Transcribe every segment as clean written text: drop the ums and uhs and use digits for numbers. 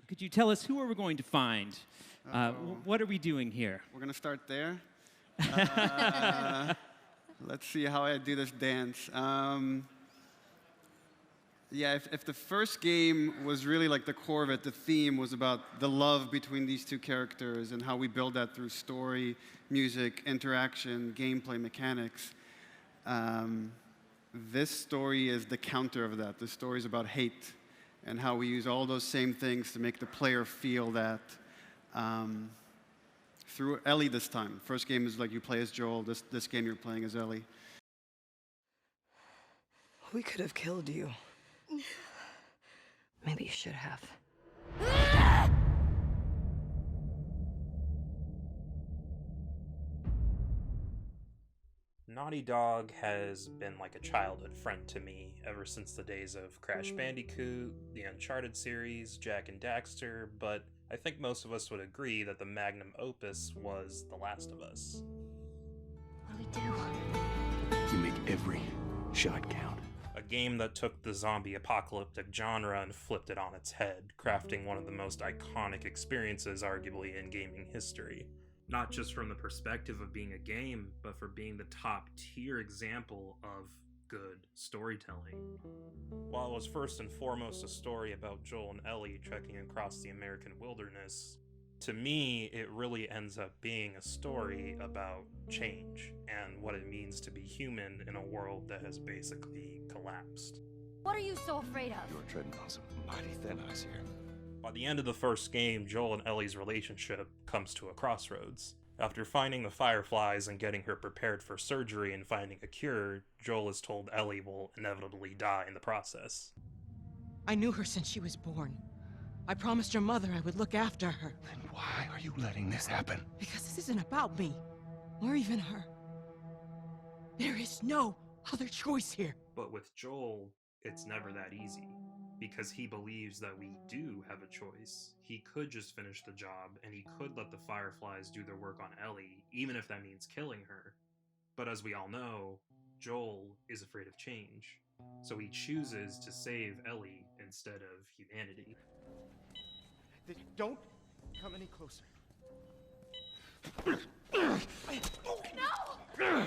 Could you tell us who are we going to find? What are we doing here? We're going to start there. Let's see how I do this dance. Yeah, if the first game was really like the core of it, the theme was about the love between these two characters and how we build that through story, music, interaction, gameplay, mechanics. This story is the counter of that. The story is about hate and how we use all those same things to make the player feel that through Ellie this time. First game is like you play as Joel. This game you're playing as Ellie. We could have killed you. Maybe you should have. Naughty Dog has been like a childhood friend to me ever since the days of Crash Bandicoot, the Uncharted series, Jak and Daxter, but I think most of us would agree that the magnum opus was The Last of Us. What do we do? You make every shot count. A game that took the zombie apocalyptic genre and flipped it on its head, crafting one of the most iconic experiences arguably in gaming history. Not just from the perspective of being a game, but for being the top tier example of good storytelling. While it was first and foremost a story about Joel and Ellie trekking across the American wilderness, to me, it really ends up being a story about change and what it means to be human in a world that has basically collapsed. What are you so afraid of? You're treading on some mighty thin ice here. By the end of the first game, Joel and Ellie's relationship comes to a crossroads. After finding the Fireflies and getting her prepared for surgery and finding a cure, Joel is told Ellie will inevitably die in the process. I knew her since she was born. I promised your mother I would look after her. Then why are you letting this happen? Because this isn't about me, or even her. There is no other choice here. But with Joel, it's never that easy. Because he believes that we do have a choice. He could just finish the job, and he could let the Fireflies do their work on Ellie, even if that means killing her. But as we all know, Joel is afraid of change. So he chooses to save Ellie instead of humanity. Don't come any closer. No!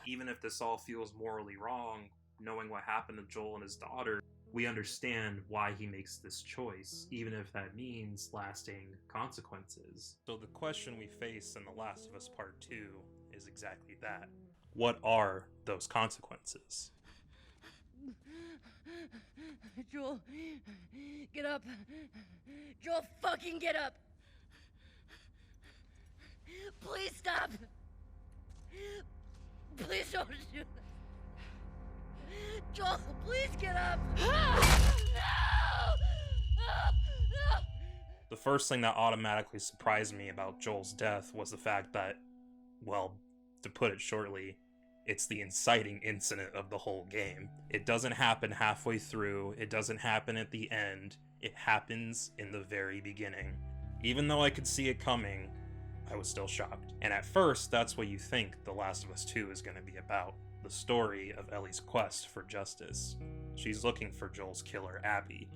Even if this all feels morally wrong, knowing what happened to Joel and his daughter, we understand why he makes this choice, even if that means lasting consequences. So the question we face in The Last of Us Part 2 is exactly that. What are those consequences? Joel, get up. Joel, fucking get up. Please stop. Please don't do this. Joel, please get up. No! The first thing that automatically surprised me about Joel's death was the fact that, well, to put it shortly, it's the inciting incident of the whole game. It doesn't happen halfway through, it doesn't happen at the end, it happens in the very beginning. Even though I could see it coming, I was still shocked. And at first, that's what you think The Last of Us 2 is going to be about. The story of Ellie's quest for justice. She's looking for Joel's killer, Abby.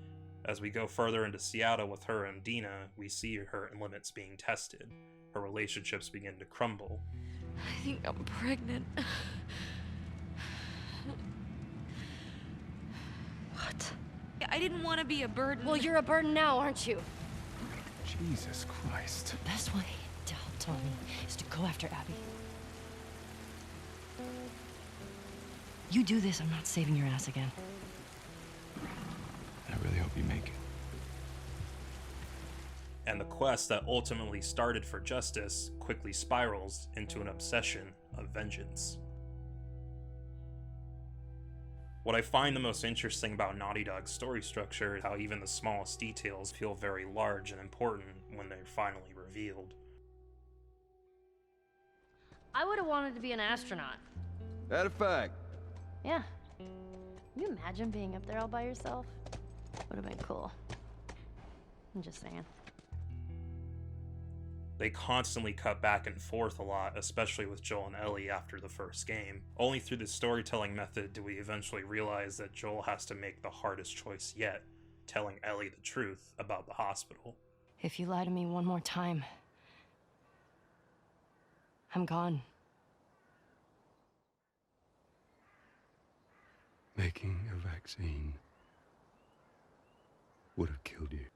As we go further into Seattle with her and Dina, we see her limits being tested. Her relationships begin to crumble. I think I'm pregnant. What? I didn't want to be a burden. Well, you're a burden now, aren't you? Jesus Christ. The best way to help Tommy is to go after Abby. You do this, I'm not saving your ass again. I really hope you make it. And the quest that ultimately started for justice quickly spirals into an obsession of vengeance. What I find the most interesting about Naughty Dog's story structure is how even the smallest details feel very large and important when they're finally revealed. I would have wanted to be an astronaut. That a fact. Yeah. Can you imagine being up there all by yourself? Would have been cool. I'm just saying. They constantly cut back and forth a lot, especially with Joel and Ellie after the first game. Only through the storytelling method do we eventually realize that Joel has to make the hardest choice yet, telling Ellie the truth about the hospital. If you lie to me one more time, I'm gone. Making a vaccine would have killed you.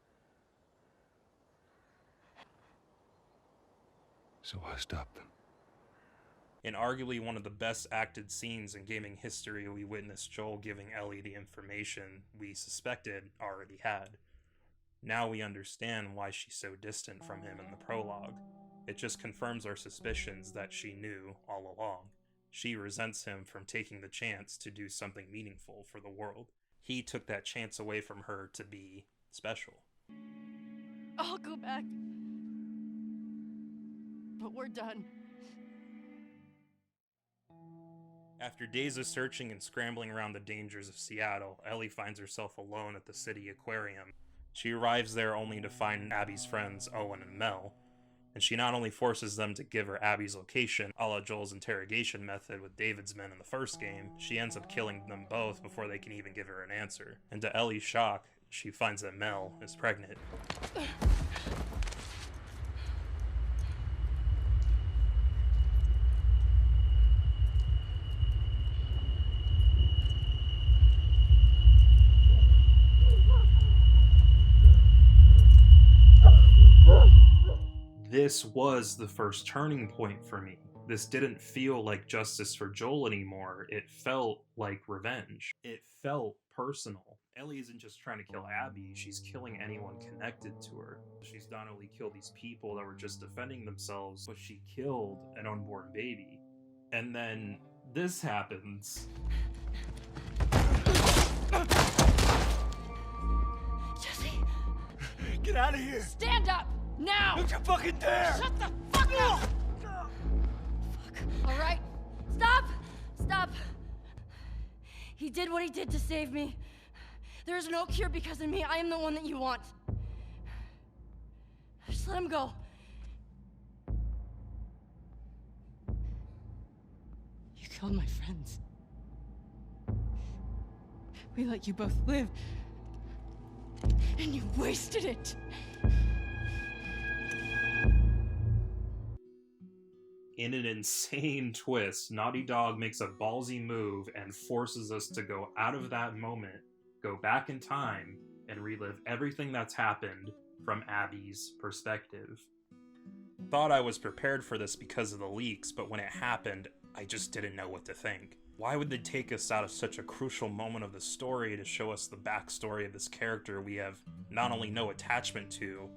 So I stopped them. In arguably one of the best acted scenes in gaming history, we witnessed Joel giving Ellie the information we suspected already had. Now we understand why she's so distant from him in the prologue. It just confirms our suspicions that she knew all along. She resents him from taking the chance to do something meaningful for the world. He took that chance away from her to be special. I'll go back. But we're done. After days of searching and scrambling around the dangers of Seattle, Ellie finds herself alone at the city aquarium. She arrives there only to find Abby's friends Owen and Mel, and she not only forces them to give her Abby's location, a la Joel's interrogation method with David's men in the first game, she ends up killing them both before they can even give her an answer. And to Ellie's shock, she finds that Mel is pregnant. This was the first turning point for me. This didn't feel like justice for Joel anymore. It felt like revenge. It felt personal. Ellie isn't just trying to kill Abby, she's killing anyone connected to her. She's not only killed these people that were just defending themselves, but she killed an unborn baby. And then this happens. Jesse, Get out of here! stand up! Now! Don't you fucking dare! Shut the fuck up! Fuck. All right. Stop! Stop. He did what he did to save me. There is no cure because of me. I am the one that you want. Just let him go. You killed my friends. We let you both live. And you wasted it. In an insane twist, Naughty Dog makes a ballsy move and forces us to go out of that moment, go back in time, and relive everything that's happened from Abby's perspective. Thought I was prepared for this because of the leaks, but when it happened, I just didn't know what to think. Why would they take us out of such a crucial moment of the story to show us the backstory of this character we have not only no attachment to,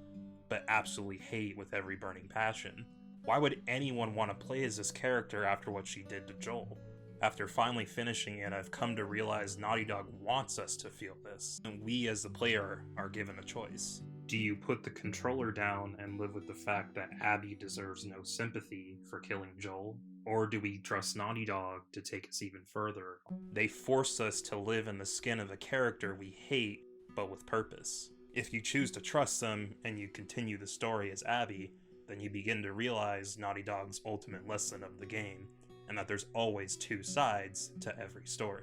but absolutely hate with every burning passion? Why would anyone want to play as this character after what she did to Joel? After finally finishing it, I've come to realize Naughty Dog wants us to feel this, and we as the player are given a choice. Do you put the controller down and live with the fact that Abby deserves no sympathy for killing Joel? Or do we trust Naughty Dog to take us even further? They force us to live in the skin of a character we hate, but with purpose. If you choose to trust them and you continue the story as Abby, then you begin to realize Naughty Dog's ultimate lesson of the game, and that there's always two sides to every story.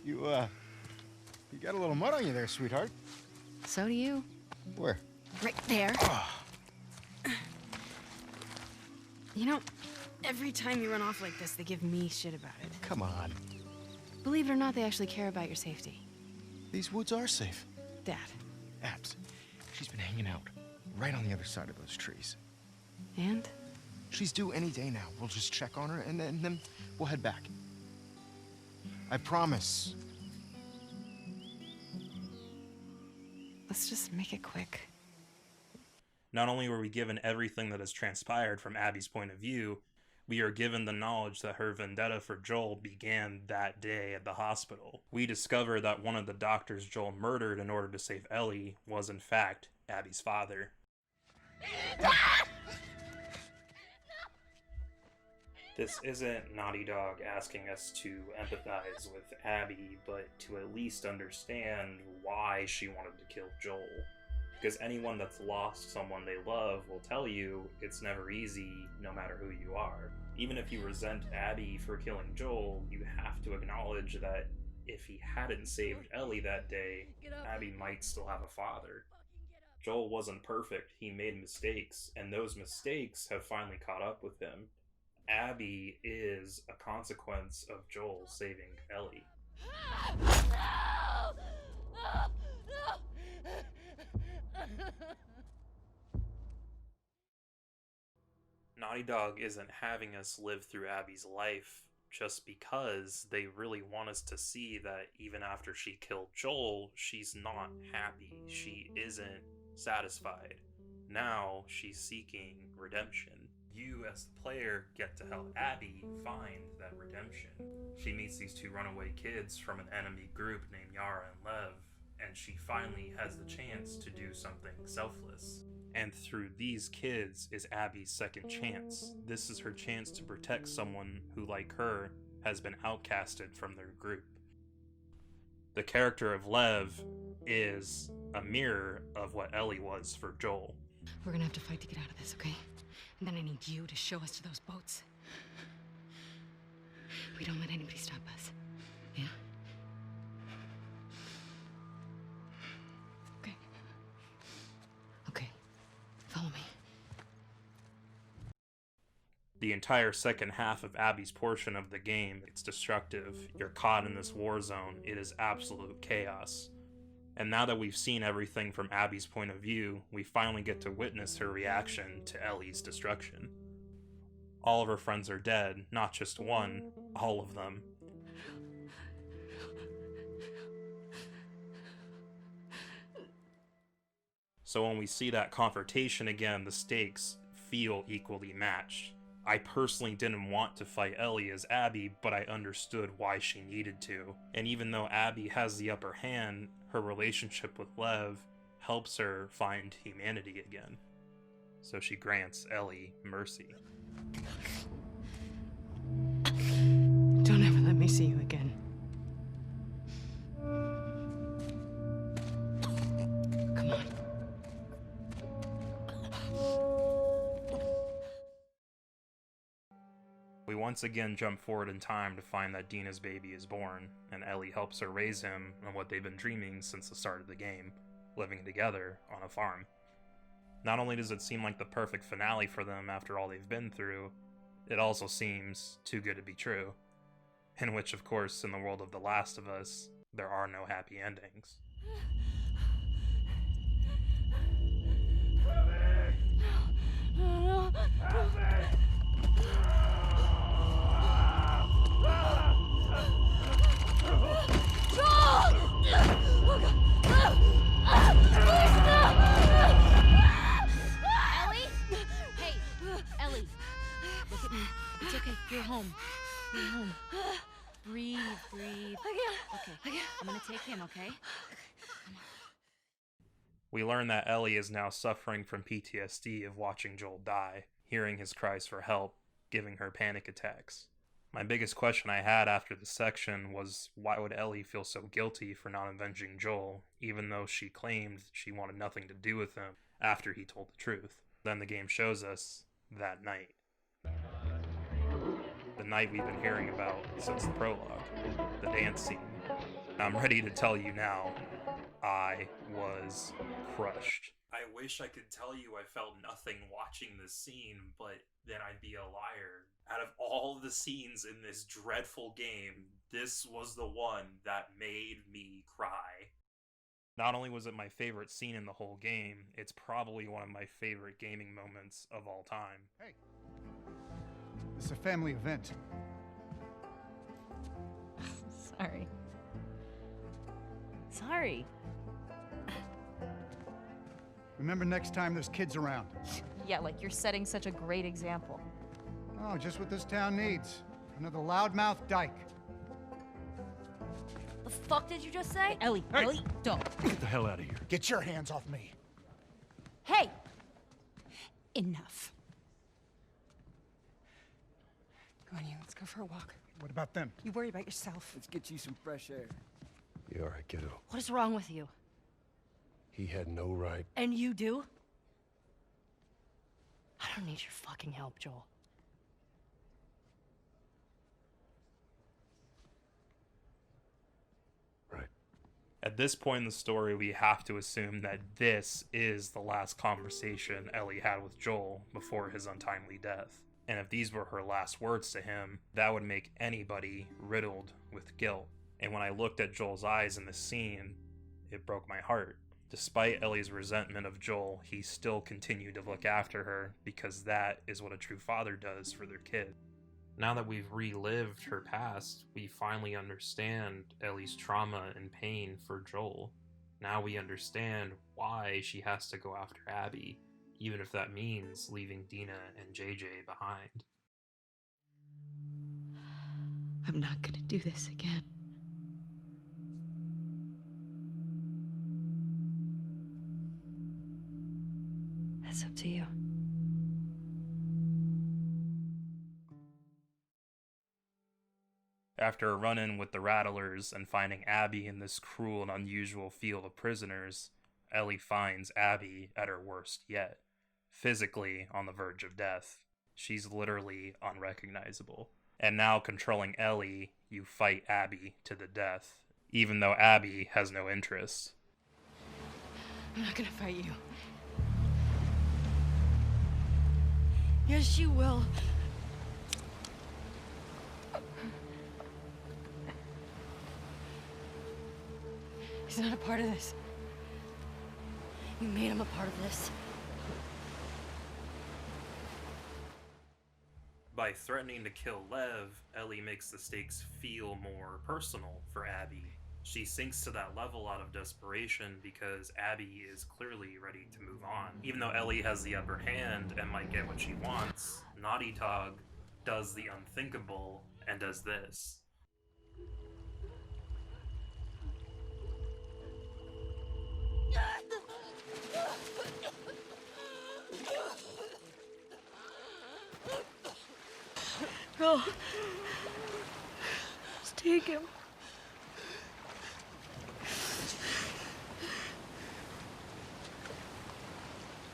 You got a little mud on you there, sweetheart. So do you. Where? Right there. You know, every time you run off like this, they give me shit about it. Come on. Believe it or not, they actually care about your safety. These woods are safe. Dad. Abs, she's been hanging out right on the other side of those trees. And? She's due any day now. We'll just check on her and then we'll head back. I promise. Let's just make it quick. Not only were we given everything that has transpired from Abby's point of view, we are given the knowledge that her vendetta for Joel began that day at the hospital. We discover that one of the doctors Joel murdered in order to save Ellie was in fact Abby's father. This isn't Naughty Dog asking us to empathize with Abby, but to at least understand why she wanted to kill Joel. Because anyone that's lost someone they love will tell you it's never easy, no matter who you are. Even if you resent Abby for killing Joel, you have to acknowledge that if he hadn't saved Ellie that day, Abby might still have a father. Joel wasn't perfect, he made mistakes, and those mistakes have finally caught up with him. Abby is a consequence of Joel saving Ellie. Naughty Dog isn't having us live through Abby's life just because they really want us to see that even after she killed Joel, she's not happy. She isn't satisfied. Now she's seeking redemption. You, as the player, get to help Abby find that redemption. She meets these two runaway kids from an enemy group named Yara and Lev, and she finally has the chance to do something selfless. And through these kids is Abby's second chance. This is her chance to protect someone who, like her, has been outcasted from their group. The character of Lev is a mirror of what Ellie was for Joel. We're gonna have to fight to get out of this, okay? And then I need you to show us to those boats. We don't let anybody stop us. Yeah? Okay. Okay. Follow me. The entire second half of Abby's portion of the game, it's destructive. You're caught in this war zone. It is absolute chaos. And now that we've seen everything from Abby's point of view, we finally get to witness her reaction to Ellie's destruction. All of her friends are dead, not just one, all of them. So when we see that confrontation again, the stakes feel equally matched. I personally didn't want to fight Ellie as Abby, but I understood why she needed to. And even though Abby has the upper hand, her relationship with Lev helps her find humanity again. So she grants Ellie mercy. Don't ever let me see you again. Come on. We once again jump forward in time to find that Dina's baby is born, and Ellie helps her raise him on what they've been dreaming since the start of the game, living together on a farm. Not only does it seem like the perfect finale for them after all they've been through, it also seems too good to be true. In which, of course, in the world of The Last of Us, there are no happy endings. Ellie? Hey, Ellie. Look at me. It's okay. You're home. You're home. Breathe, breathe. Okay, I'm gonna take him, okay? We learn that Ellie is now suffering from PTSD of watching Joel die, hearing his cries for help, giving her panic attacks. My biggest question I had after this section was, why would Ellie feel so guilty for not avenging Joel, even though she claimed she wanted nothing to do with him after he told the truth? Then the game shows us that night. The night we've been hearing about since the prologue, the dance scene. I'm ready to tell you now, I was crushed. I wish I could tell you I felt nothing watching this scene, but then I'd be a liar. Out of all the scenes in this dreadful game, this was the one that made me cry. Not only was it my favorite scene in the whole game, it's probably one of my favorite gaming moments of all time. Hey, this is a family event. Sorry. Remember next time there's kids around. Yeah, like you're setting such a great example. Oh, just what this town needs. Another loudmouth dyke. The fuck did you just say? Ellie, Hey! Ellie, don't. Get the hell out of here. Get your hands off me. Hey! Enough. Come on, you. Let's go for a walk. What about them? You worry about yourself. Let's get you some fresh air. You all right, kiddo? What is wrong with you? He had no right. And you do? I don't need your fucking help, Joel. Right. At this point in the story, we have to assume that this is the last conversation Ellie had with Joel before his untimely death. And if these were her last words to him, that would make anybody riddled with guilt. And when I looked at Joel's eyes in this scene, it broke my heart. Despite Ellie's resentment of Joel, he still continued to look after her because that is what a true father does for their kid. Now that we've relived her past, we finally understand Ellie's trauma and pain for Joel. Now we understand why she has to go after Abby, even if that means leaving Dina and JJ behind. I'm not gonna do this again. That's up to you. After a run-in with the Rattlers and finding Abby in this cruel and unusual field of prisoners, Ellie finds Abby at her worst yet, physically on the verge of death. She's literally unrecognizable. And now controlling Ellie, you fight Abby to the death, even though Abby has no interest. I'm not gonna fight you. Yes, you will. He's not a part of this. You made him a part of this. By threatening to kill Lev, Ellie makes the stakes feel more personal for Abby. She sinks to that level out of desperation because Abby is clearly ready to move on. Even though Ellie has the upper hand and might get what she wants, Naughty Dog does the unthinkable and does this. Bro, just take him.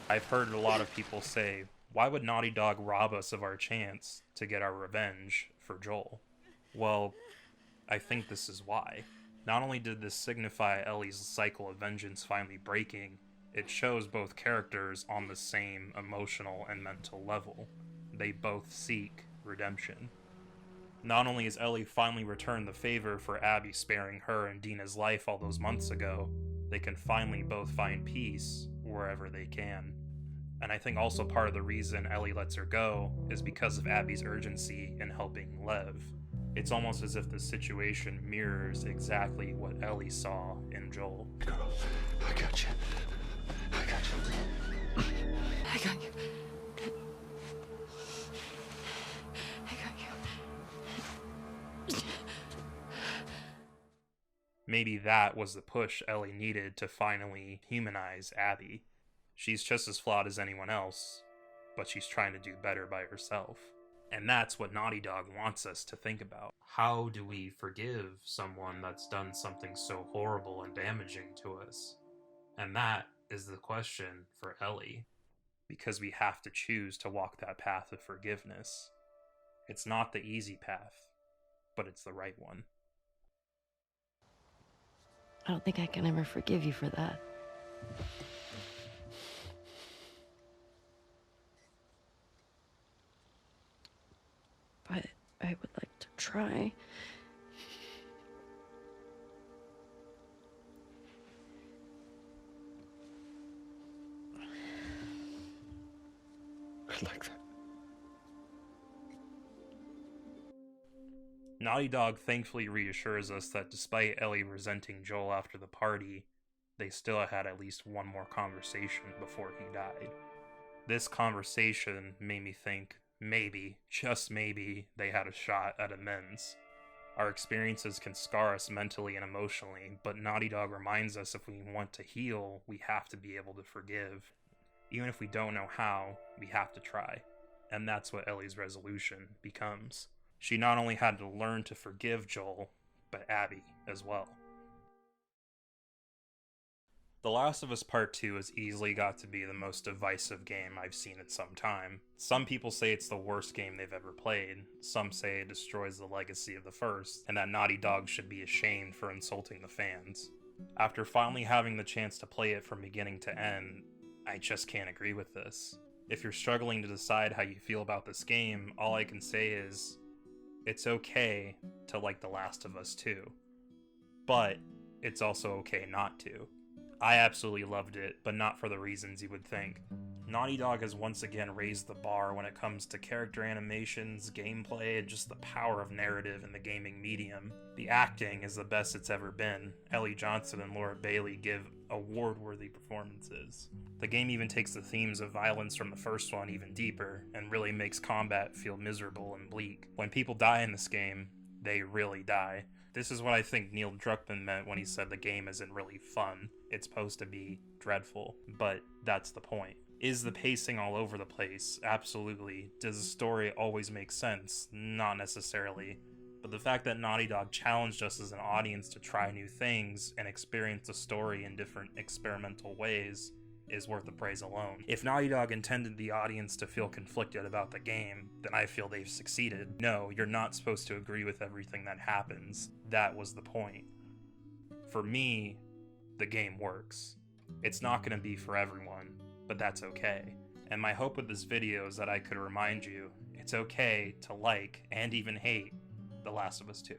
I've heard a lot of people say, why would Naughty Dog rob us of our chance to get our revenge for Joel? Well, I think this is why. Not only did this signify Ellie's cycle of vengeance finally breaking, it shows both characters on the same emotional and mental level. They both seek redemption. Not only has Ellie finally returned the favor for Abby sparing her and Dina's life all those months ago, they can finally both find peace wherever they can. And I think also part of the reason Ellie lets her go is because of Abby's urgency in helping Lev. It's almost as if the situation mirrors exactly what Ellie saw in Joel. Girl, I got you. I got you. I got you. Maybe that was the push Ellie needed to finally humanize Abby. She's just as flawed as anyone else, but she's trying to do better by herself. And that's what Naughty Dog wants us to think about. How do we forgive someone that's done something so horrible and damaging to us? And that is the question for Ellie, because we have to choose to walk that path of forgiveness. It's not the easy path, but it's the right one. I don't think I can ever forgive you for that. But I would like to try. I'd like that. Naughty Dog thankfully reassures us that despite Ellie resenting Joel after the party, they still had at least one more conversation before he died. This conversation made me think maybe, just maybe, they had a shot at amends. Our experiences can scar us mentally and emotionally, but Naughty Dog reminds us if we want to heal, we have to be able to forgive. Even if we don't know how, we have to try. And that's what Ellie's resolution becomes. She not only had to learn to forgive Joel, but Abby as well. The Last of Us Part 2 has easily got to be the most divisive game I've seen in some time. Some people say it's the worst game they've ever played, some say it destroys the legacy of the first, and that Naughty Dog should be ashamed for insulting the fans. After finally having the chance to play it from beginning to end, I just can't agree with this. If you're struggling to decide how you feel about this game, all I can say is, it's okay to like The Last of Us 2, but it's also okay not to. I absolutely loved it, but not for the reasons you would think. Naughty Dog has once again raised the bar when it comes to character animations, gameplay, and just the power of narrative in the gaming medium. The acting is the best it's ever been. Ellie Johnson and Laura Bailey give award-worthy performances. The game even takes the themes of violence from the first one even deeper, and really makes combat feel miserable and bleak. When people die in this game, they really die. This is what I think Neil Druckmann meant when he said the game isn't really fun. It's supposed to be dreadful, but that's the point. Is the pacing all over the place? Absolutely. Does the story always make sense? Not necessarily. But the fact that Naughty Dog challenged us as an audience to try new things and experience the story in different experimental ways is worth the praise alone. If Naughty Dog intended the audience to feel conflicted about the game, then I feel they've succeeded. No, you're not supposed to agree with everything that happens. That was the point. For me, the game works. It's not going to be for everyone, but that's okay. And my hope with this video is that I could remind you, it's okay to like and even hate The Last of Us 2.